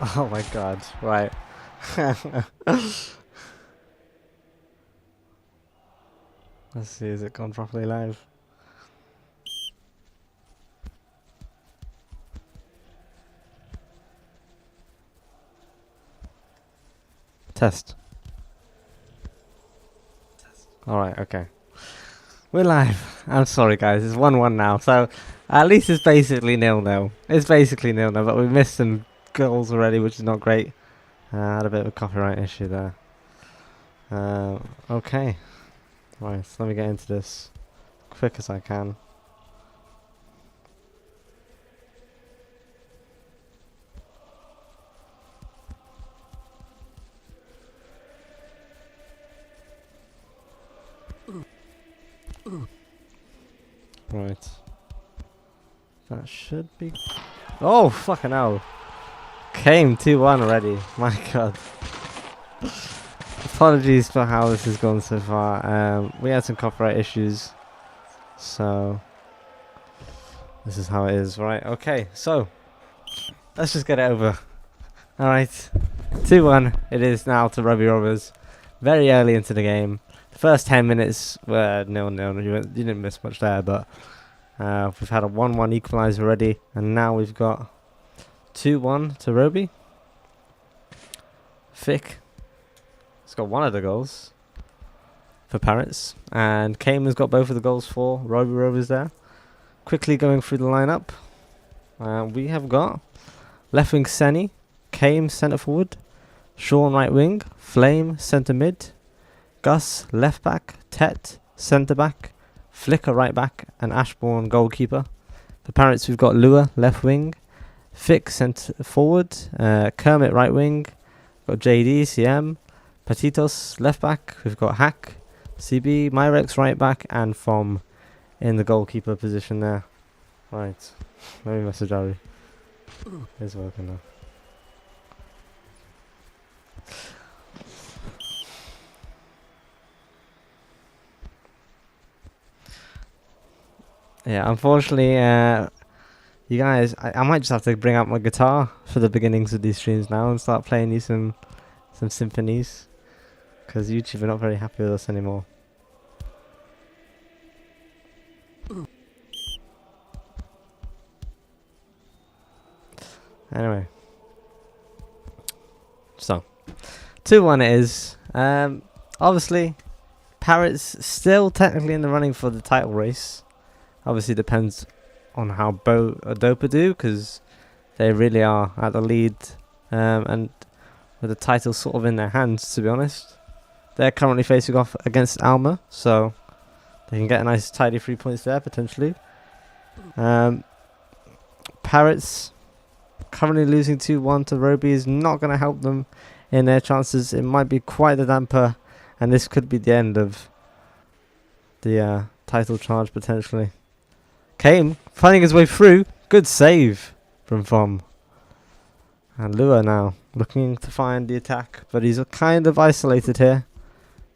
Oh my god, right. Let's see, is it gone properly live? Test. Alright, okay. We're live. I'm sorry guys, it's 1-1 now, so at least it's basically 0-0. It's basically 0-0, but we missed some goals already, which is not great. Had a bit of a copyright issue there. Okay. Right, so let me get into this quick as I can. Right. That should be... Oh, fucking hell. Came 2-1 already. My god. Apologies for how this has gone so far. We had some copyright issues. So... this is how it is, right? Okay, so... let's just get it over. Alright. 2-1. It is now to Roby Rovers. Very early into the game. The first 10 minutes were 0-0. You didn't miss much there, but... we've had a 1-1 equaliser already, and now we've got 2-1 to Roby. Fick has got one of the goals for Parits, and Kame has got both of the goals for Roby Rovers there. Quickly going through the lineup, we have got left wing Senny, Kame centre forward, Sean right wing, Flame centre mid, Gus left back, Tet centre back, Flicker right back, and Ashbourne goalkeeper. For Parents, we've got Lua left wing, Fick centre forward, Kermit right wing, got JD, CM, Patitos left back, we've got Hack, CB, Myrex right back, and Fom in the goalkeeper position there. Right, let me message Ari. It's working now. Yeah, unfortunately, you guys, I might just have to bring out my guitar for the beginnings of these streams now and start playing you some symphonies, because YouTube are not very happy with us anymore. Anyway, so 2-1 it is. Obviously, Parrots still technically in the running for the title race. Obviously depends on how Dopa do, because they really are at the lead, and with the title sort of in their hands, to be honest. They're currently facing off against Alma, so they can get a nice tidy 3 points there potentially. Parrots currently losing 2-1 to Roby is not going to help them in their chances. It might be quite a damper, and this could be the end of the title charge potentially. Kame finding his way through. Good save from Fom. And Lua now looking to find the attack, but he's kind of isolated here.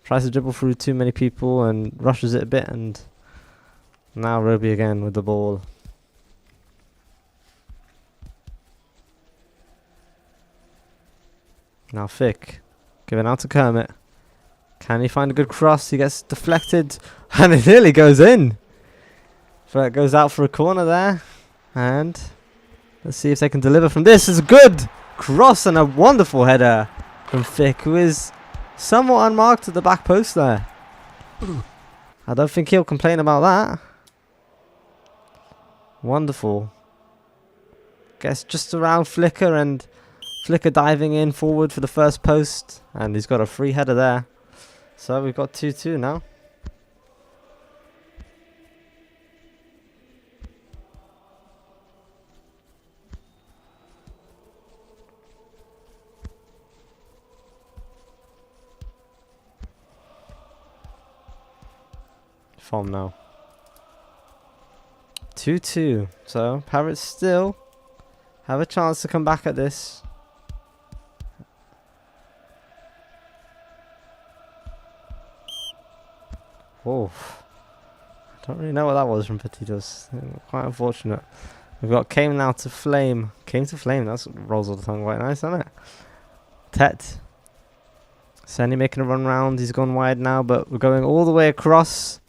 Tries to dribble through too many people and rushes it a bit, and now Roby again with the ball. Now Fick giving out to Kermit. Can he find a good cross? He gets deflected and it nearly goes in. So it goes out for a corner there, and let's see if they can deliver from this. It's a good cross and a wonderful header from Fick, who is somewhat unmarked at the back post there. I don't think he'll complain about that. Wonderful. Gets just around Flicker, and Flicker diving in forward for the first post, and he's got a free header there. So we've got 2-2 now. From now 2-2, so Parrots still have a chance to come back at this. Oh, I don't really know what that was from Petitos. Quite unfortunate. We've got Came now to Flame. Came to Flame, that's rolls off the tongue quite nice, isn't it? Tet. Sandy making a run round. He's gone wide now, but we're going all the way across.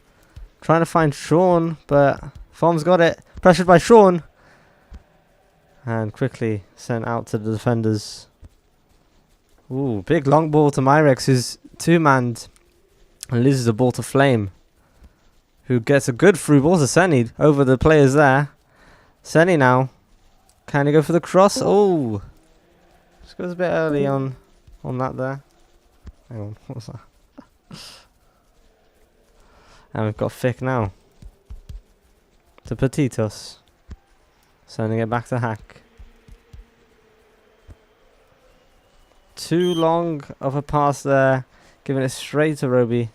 Trying to find Sean, but Form's got it. Pressured by Sean. And quickly sent out to the defenders. Ooh, big long ball to Myrex, who's two-manned and loses the ball to Flame, who gets a good through ball to Senny over the players there. Senny now. Can he go for the cross? Oh, just goes a bit early on that there. Hang on, what was that? And we've got Fick now. To Petitos. Sending it back to Hack. Too long of a pass there. Giving it straight to Roby,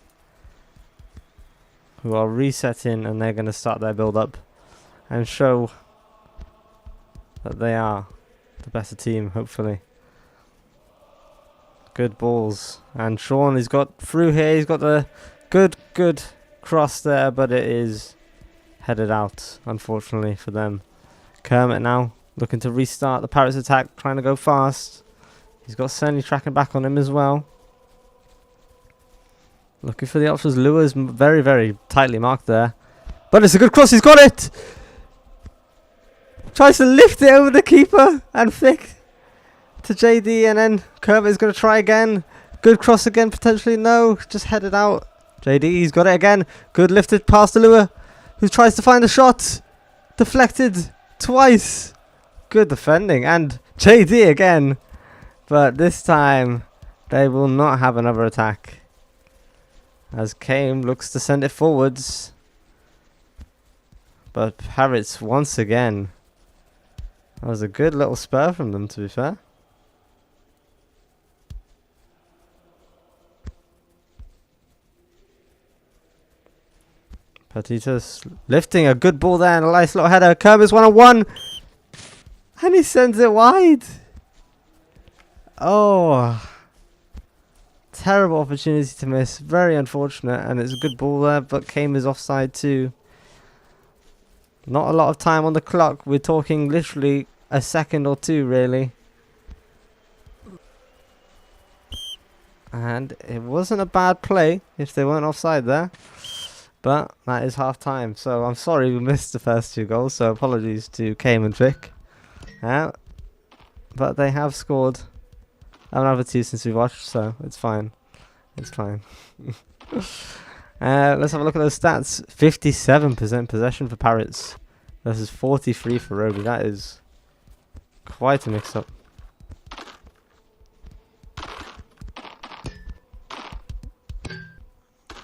who are resetting, and they're going to start their build up and show that they are the better team, hopefully. Good balls. And Sean, he's got through here. He's got the good cross there, but it is headed out, unfortunately, for them. Kermit now looking to restart the Parits attack, trying to go fast. He's got Senny tracking back on him as well. Looking for the options. Lua's very, very tightly marked there. But it's a good cross. He's got it. Tries to lift it over the keeper. And Fick to JD. And then Kermit's going to try again. Good cross again. Potentially no. Just headed out. JD, he's got it again. Good lifted pass to Lua, who tries to find a shot. Deflected twice. Good defending. And JD again. But this time, they will not have another attack, as Kame looks to send it forwards. But Parits once again. That was a good little spur from them, to be fair. Petitos lifting a good ball there and a nice little header. Kermit's 1-on-1. And he sends it wide. Oh. Terrible opportunity to miss. Very unfortunate. And it's a good ball there, but Kame is offside too. Not a lot of time on the clock. We're talking literally a second or two, really. And it wasn't a bad play if they weren't offside there. But that is half time. So I'm sorry we missed the first two goals. So apologies to Kame and Vic. But they have scored another two since we watched. So it's fine. It's fine. Let's have a look at those stats. 57% possession for Parits versus 43 for Roby. That is quite a mix-up.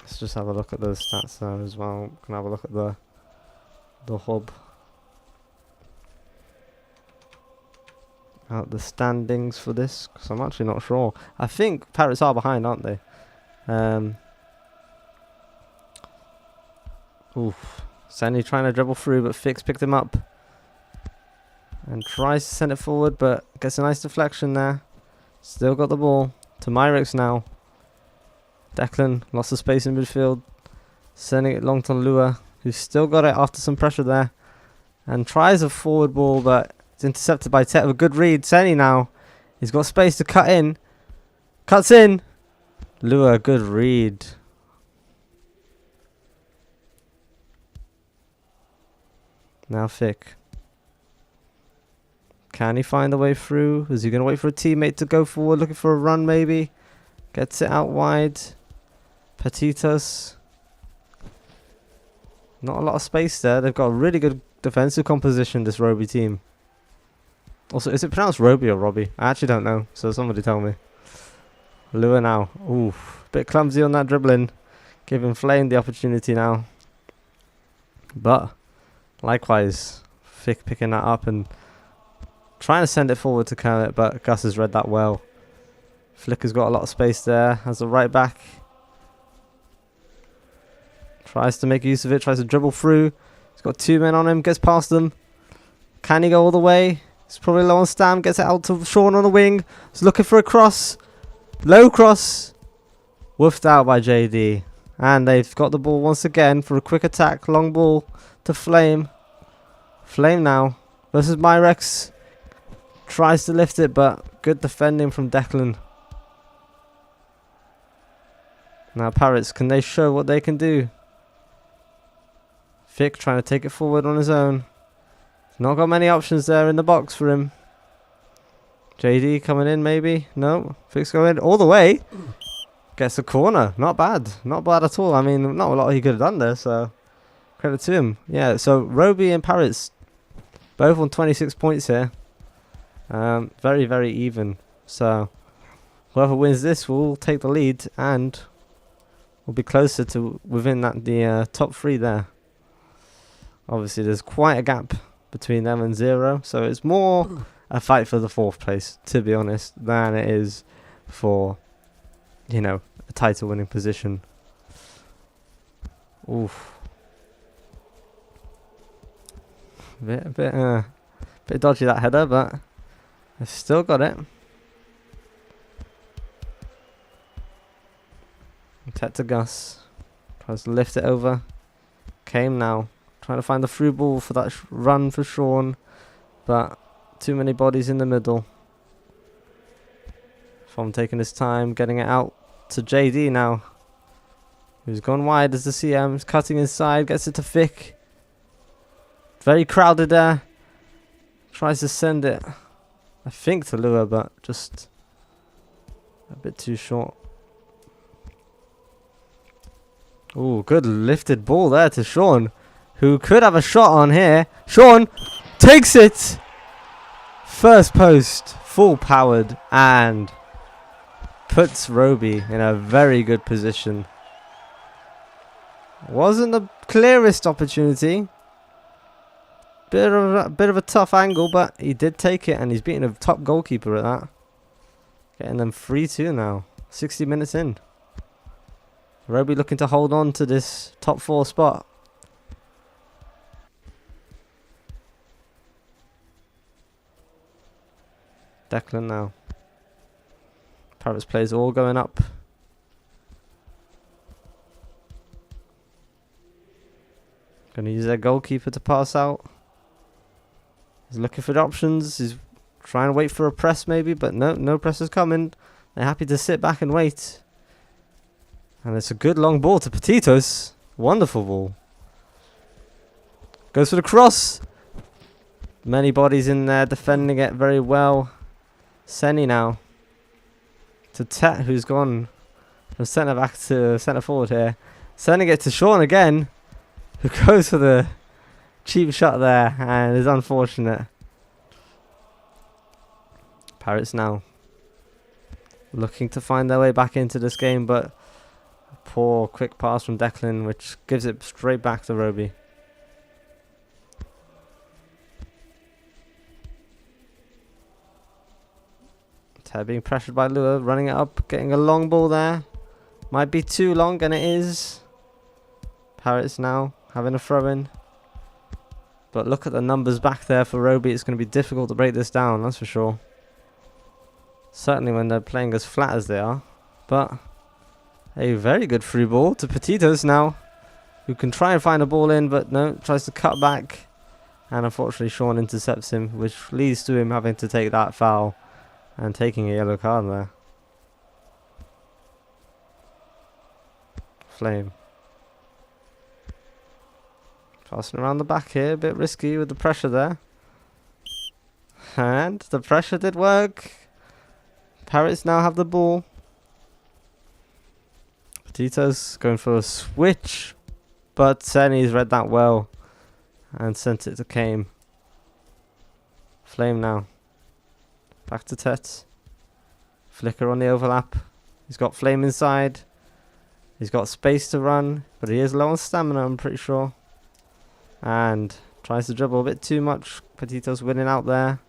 Let's just have a look at those stats there as well. Can have a look at the hub. Out the standings for this, because I'm actually not sure. I think Parits are behind, aren't they? Oof. Sandy trying to dribble through, but Fix picked him up and tries to send it forward, but gets a nice deflection there. Still got the ball to Myrex now. Declan lost the space in midfield, sending it long to Lua, who's still got it after some pressure there, and tries a forward ball, but it's intercepted by Tet with a good read. Senny now, he's got space to cut in, cuts in. Lua, good read. Now Fick. Can he find the way through? Is he going to wait for a teammate to go forward, looking for a run maybe? Gets it out wide. Petitos. Not a lot of space there. They've got a really good defensive composition, this Roby team. Also, is it pronounced Roby or Robbie? I actually don't know, so somebody tell me. Lua now. Oof. Bit clumsy on that dribbling. Giving Flame the opportunity now. But likewise, Fick picking that up and trying to send it forward to Kermit, but Gus has read that well. Flicker's got a lot of space there. Has the right back. Tries to make use of it. Tries to dribble through. He's got two men on him. Gets past them. Can he go all the way? He's probably low on stam. Gets it out to Sean on the wing. He's looking for a cross. Low cross. Woofed out by JD. And they've got the ball once again for a quick attack. Long ball to Flame. Flame now versus Myrex. Tries to lift it, but good defending from Declan. Now Parits, can they show what they can do? Vic trying to take it forward on his own. Not got many options there in the box for him. JD coming in maybe? No. Vic's going all the way. Gets a corner. Not bad. Not bad at all. I mean, not a lot he could have done there, so credit to him. Yeah, so Roby and Parits both on 26 points here. Very, very even. So whoever wins this will take the lead and will be closer to within the top 3 there. Obviously, there's quite a gap between them and 0, so it's more a fight for the 4th place, to be honest, than it is for, you know, a title-winning position. Oof. Bit dodgy that header, but they've still got it. Tet to Gus. Tries to lift it over. Came now. Trying to find the through ball for that run for Sean. But too many bodies in the middle. From taking his time, getting it out to JD now. Who's gone wide as the CM's cutting inside. Gets it to Vic. Very crowded there. Tries to send it, I think, to Lua, but just a bit too short. Ooh, good lifted ball there to Sean, who could have a shot on here. Sean takes it. First post, full powered, and puts Roby in a very good position. Wasn't the clearest opportunity. Bit of a tough angle, but he did take it, and he's beating a top goalkeeper at that. Getting them 3-2 now. 60 minutes in. Roby looking to hold on to this top 4 spot. Declan now. Parits plays all going up. Gonna use their goalkeeper to pass out. He's looking for the options. He's trying to wait for a press maybe, but no press is coming. They're happy to sit back and wait. And it's a good long ball to Petitos. Wonderful ball. Goes for the cross. Many bodies in there defending it very well. Senny now. To Tet, who's gone from centre back to centre forward here. Sending it to Sean again, who goes for the cheap shot there and is unfortunate. Parits now looking to find their way back into this game, but a poor quick pass from Declan, which gives it straight back to Roby. Ted being pressured by Lua, running it up, getting a long ball there. Might be too long, and it is. Parits now having a throw in. But look at the numbers back there for Roby. It's going to be difficult to break this down, that's for sure. Certainly when they're playing as flat as they are. But a very good free ball to Petitos now, who can try and find a ball in, but no, tries to cut back. And unfortunately Sean intercepts him, which leads to him having to take that foul and taking a yellow card there. Flame. Passing around the back here, a bit risky with the pressure there. And the pressure did work. Parits now have the ball. Petitos going for a switch, but Senny's read that well and sent it to Kame. Flame now. Back to Tet. Flicker on the overlap. He's got Flame inside. He's got space to run, but he is low on stamina, I'm pretty sure. And tries to dribble a bit too much. Petitos winning out there.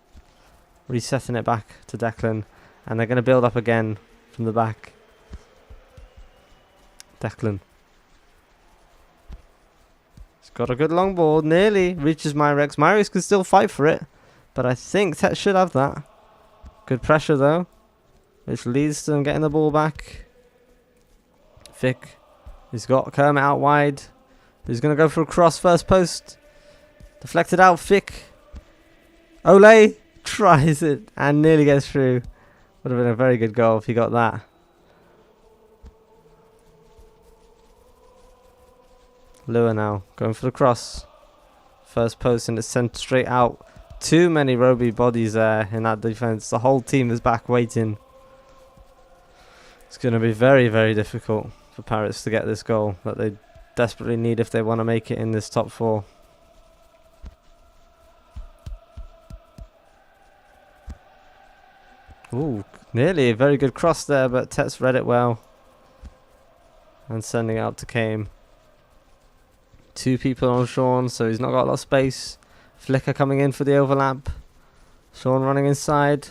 Resetting it back to Declan. And they're going to build up again from the back. Declan. He's got a good long ball. Nearly reaches Myrex. Myrex can still fight for it, but I think Tet should have that. Good pressure though, which leads to them getting the ball back. Vic. He's got Kermit out wide. He's going to go for a cross, first post. Deflected out, Vic. Ole tries it and nearly gets through. Would have been a very good goal if he got that. Lua now going for the cross. First post and it's sent straight out. Too many Roby bodies there in that defense. The whole team is back waiting. It's going to be very, very difficult for Parits to get this goal that they desperately need if they want to make it in this top 4. Ooh, nearly a very good cross there, but Tet's read it well. And sending it out to Kame. 2 people on Sean, so he's not got a lot of space. Flicker coming in for the overlap. Sean running inside.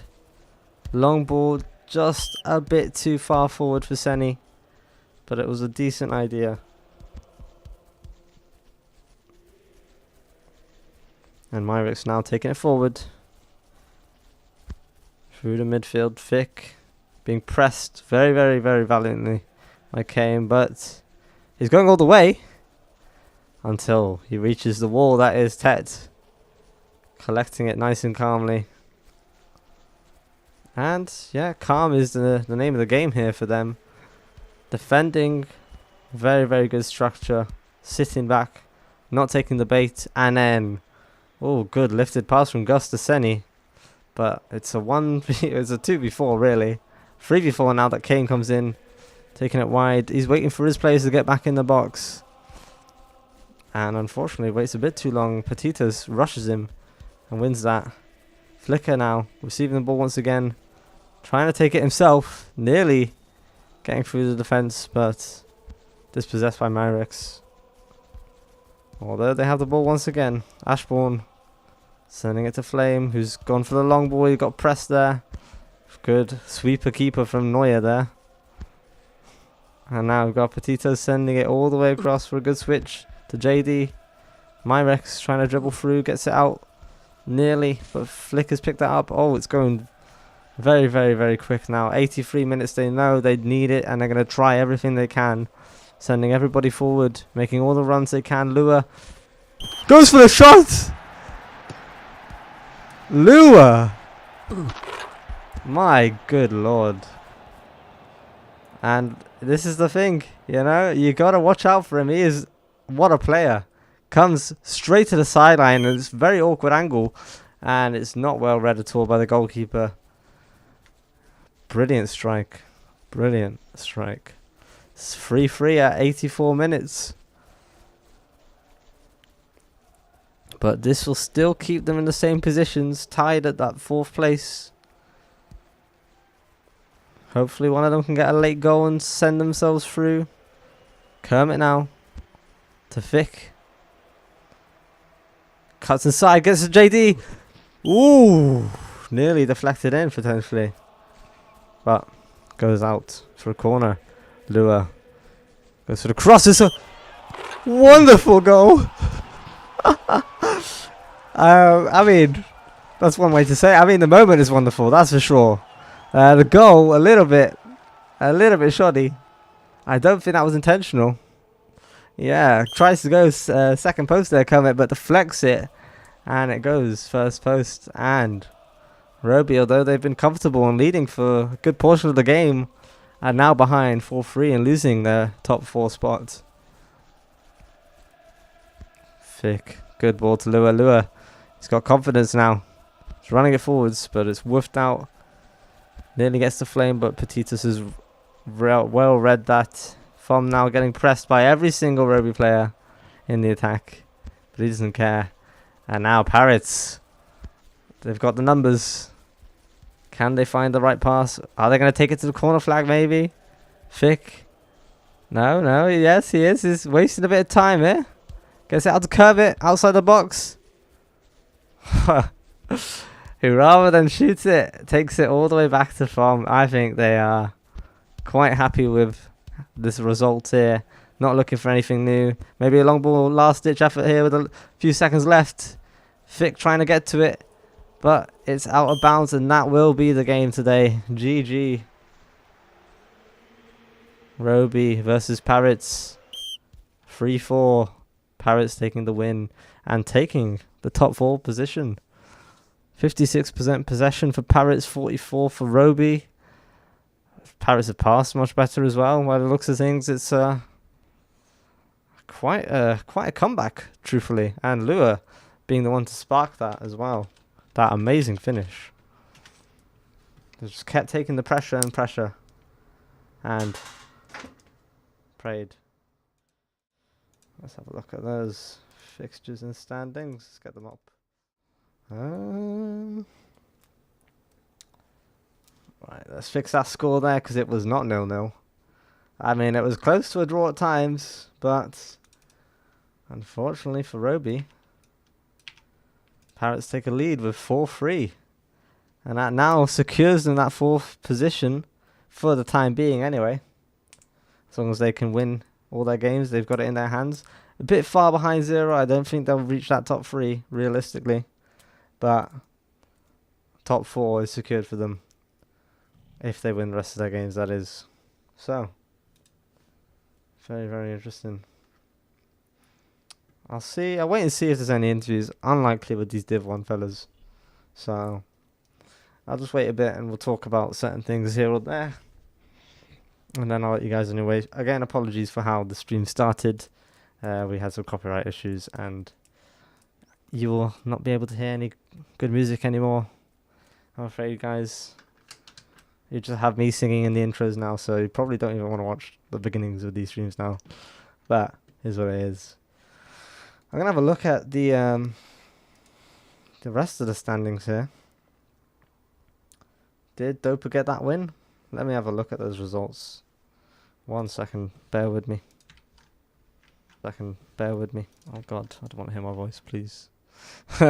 Long ball, just a bit too far forward for Senny. But it was a decent idea. And Myric's now taking it forward. Through the midfield, Vic being pressed very, very, very valiantly by Kane, but he's going all the way until he reaches the wall that is Tet. Collecting it nice and calmly. And yeah, calm is the name of the game here for them. Defending, very, very good structure. Sitting back, not taking the bait, and then, oh, good lifted pass from Gus to Senny. But it's a 2v4 really. 3v4 now that Kane comes in. Taking it wide. He's waiting for his players to get back in the box. And unfortunately waits a bit too long. Petitas rushes him and wins that. Flicker now. Receiving the ball once again. Trying to take it himself. Nearly getting through the defence. But dispossessed by Myrix. Although they have the ball once again. Ashbourne. Sending it to Flame, who's gone for the long ball. He got pressed there. Good sweeper keeper from Neuer there. And now we've got Petito sending it all the way across for a good switch to JD. Myrex trying to dribble through, gets it out nearly, but Flicker's picked that up. Oh, it's going very, very, very quick now. 83 minutes, they know they need it, and they're going to try everything they can. Sending everybody forward, making all the runs they can. Lua goes for the shot! Lua! My good lord. And this is the thing, you know, you gotta watch out for him. He is, what a player. Comes straight to the sideline, and it's a very awkward angle, and it's not well read at all by the goalkeeper. Brilliant strike. Brilliant strike. It's 3-3 at 84 minutes. But this will still keep them in the same positions, tied at that 4th place. Hopefully one of them can get a late goal and send themselves through. Kermit now. To Vic. Cuts inside, gets to JD. Ooh! Nearly deflected in, potentially. But goes out for a corner. Lua goes for the cross. It's a wonderful goal! I mean, that's one way to say it. I mean, the moment is wonderful, that's for sure. The goal, a little bit shoddy. I don't think that was intentional. Yeah, tries to go second post there, Kermit, but deflects it, and it goes first post. And Roby, although they've been comfortable and leading for a good portion of the game, are now behind 4-3 and losing their top 4 spots. Thick, good ball to Lua. Lua, he's got confidence now. He's running it forwards, but it's woofed out. Nearly gets the Flame, but Petitas has well read that. From now getting pressed by every single Roby player in the attack, but he doesn't care. And now Parits, they've got the numbers. Can they find the right pass? Are they going to take it to the corner flag maybe? Fick. No, yes he is. He's wasting a bit of time here. Gets it out to Kermit, outside the box. Who rather than shoots it, takes it all the way back to From. I think they are quite happy with this result here. Not looking for anything new. Maybe a long ball, last ditch effort here with a few seconds left. Fick trying to get to it, but it's out of bounds, and that will be the game today. GG. Roby versus Parits. 3-4. Parits taking the win and taking the top 4 position. 56% possession for Parits, 44 for Roby. Parits have passed much better as well. By the looks of things, it's quite a comeback, truthfully. And Lua being the one to spark that as well. That amazing finish. They just kept taking the pressure and pressure. And prayed. Let's have a look at those fixtures and standings. Let's get them up. Right, let's fix that score there because it was not 0-0. I mean, it was close to a draw at times, but unfortunately for Roby, Parits take a lead with 4-3. And that now secures them that 4th position for the time being anyway. As long as they can win all their games, they've got it in their hands. A bit far behind 0. I don't think they'll reach that top 3, realistically. But top 4 is secured for them. If they win the rest of their games, that is. So, very, very interesting. I'll wait and see if there's any interviews. Unlikely with these Div 1 fellas. So, I'll just wait a bit and we'll talk about certain things here or there. And then I'll let you guys anyway. Again, apologies for how the stream started. We had some copyright issues and you will not be able to hear any good music anymore. I'm afraid, guys. You just have me singing in the intros now, so you probably don't even want to watch the beginnings of these streams now. But here's what it is. I'm gonna have a look at the rest of the standings here. Did Dopa get that win? Let me have a look at those results. 1 second, bear with me. Bear with me. Oh God, I don't want to hear my voice, please. No.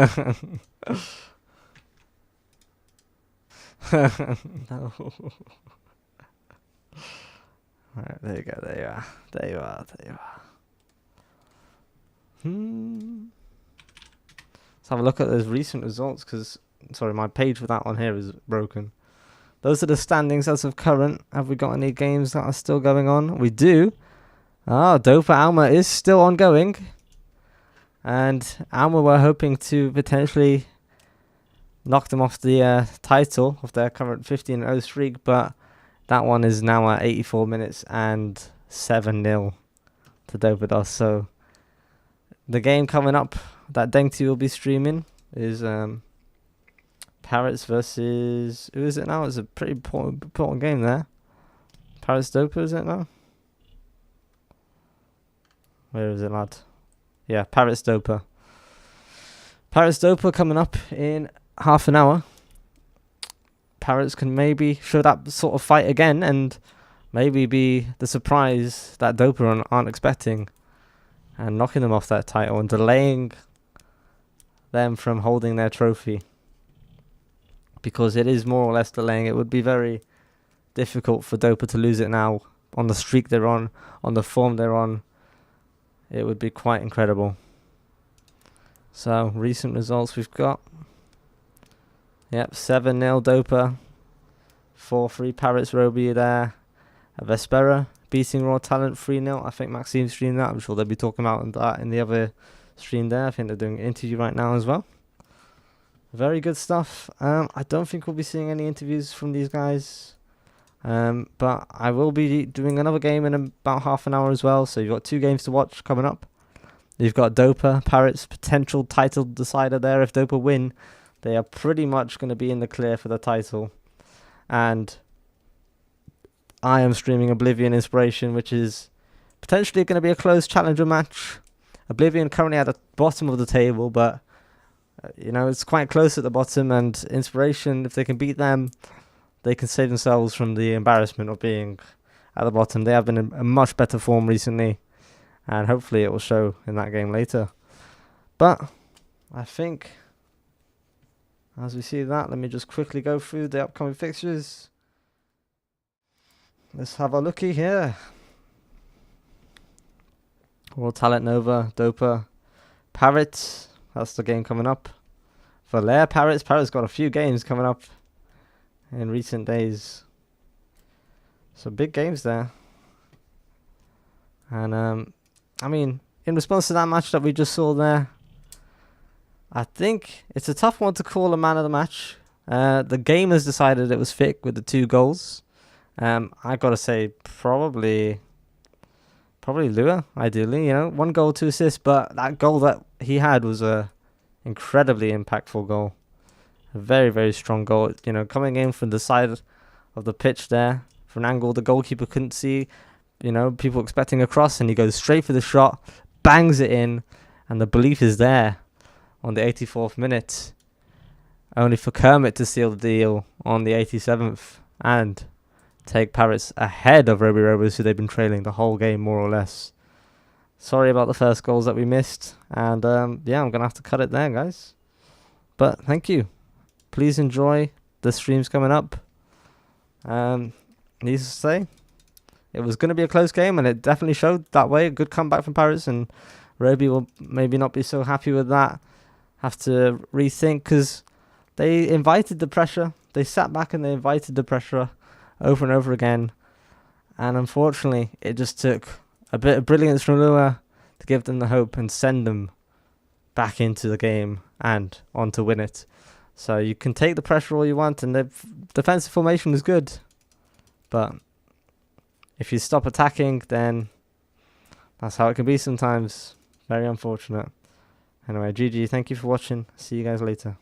Alright, there you go, there you are. There you are. Let's have a look at those recent results, because, sorry, my page for that one here is broken. Those are the standings as of current. Have we got any games that are still going on? We do. Dopa Alma is still ongoing. And Alma were hoping to potentially knock them off the title of their current 15-0 streak, but that one is now at 84 minutes and 7-0 to Dopados. So the game coming up that Dengti will be streaming is Parits versus... Who is it now? It's a pretty important game there. Parits Dopa, is it now? Where is it, lad? Yeah, Parits Dopa. Parits Dopa coming up in half an hour. Parits can maybe show that sort of fight again and maybe be the surprise that Dopa aren't expecting and knocking them off that title and delaying them from holding their trophy, because it is more or less delaying. It would be very difficult for Dopa to lose it now on the streak they're on the form they're on. It would be quite incredible. So recent results we've got. Yep, 7-0 Dopa, 4-3 Parits Roby there. Vespera beating Raw Talent 3-0. I think Maxime streamed that. I'm sure they'll be talking about that in the other stream there. I think they're doing an interview right now as well. Very good stuff. I don't think we'll be seeing any interviews from these guys. But I will be doing another game in about half an hour as well. So you've got 2 games to watch coming up. You've got Dopa, Parits, potential title decider there. If Dopa win, they are pretty much going to be in the clear for the title. And I am streaming Oblivion Inspiration, which is potentially going to be a close challenger match. Oblivion currently at the bottom of the table, but it's quite close at the bottom. And Inspiration, if they can beat them, they can save themselves from the embarrassment of being at the bottom. They have been in a much better form recently, and hopefully it will show in that game later. But I think, as we see that, let me just quickly go through the upcoming fixtures. Let's have a looky here. World Talent Nova, Dopa, Parits. That's the game coming up. Valère Parits. Parits got a few games coming up in recent days. So big games there. And I mean, in response to that match that we just saw there, I think it's a tough one to call a man of the match. The game has decided it was Fick with the 2 goals. I gotta say probably Lua, ideally, 1 goal, 2 assists, but that goal that he had was a incredibly impactful goal. A very, very strong goal, coming in from the side of the pitch there, from an angle the goalkeeper couldn't see, people expecting a cross, and he goes straight for the shot, bangs it in, and the belief is there on the 84th minute. Only for Kermit to seal the deal on the 87th and take Parits ahead of Roby Rovers, who they've been trailing the whole game, more or less. Sorry about the first goals that we missed. And I'm going to have to cut it there, guys. But thank you. Please enjoy the streams coming up. Needless to say, it was going to be a close game, and it definitely showed that way. A good comeback from Parits, and Roby will maybe not be so happy with that. Have to rethink, because they invited the pressure. They sat back and they invited the pressure over and over again. And unfortunately, it just took a bit of brilliance from Lua to give them the hope and send them back into the game and on to win it. So you can take the pressure all you want, and the defensive formation was good. But if you stop attacking, then that's how it can be sometimes. Very unfortunate. Anyway, GG, thank you for watching. See you guys later.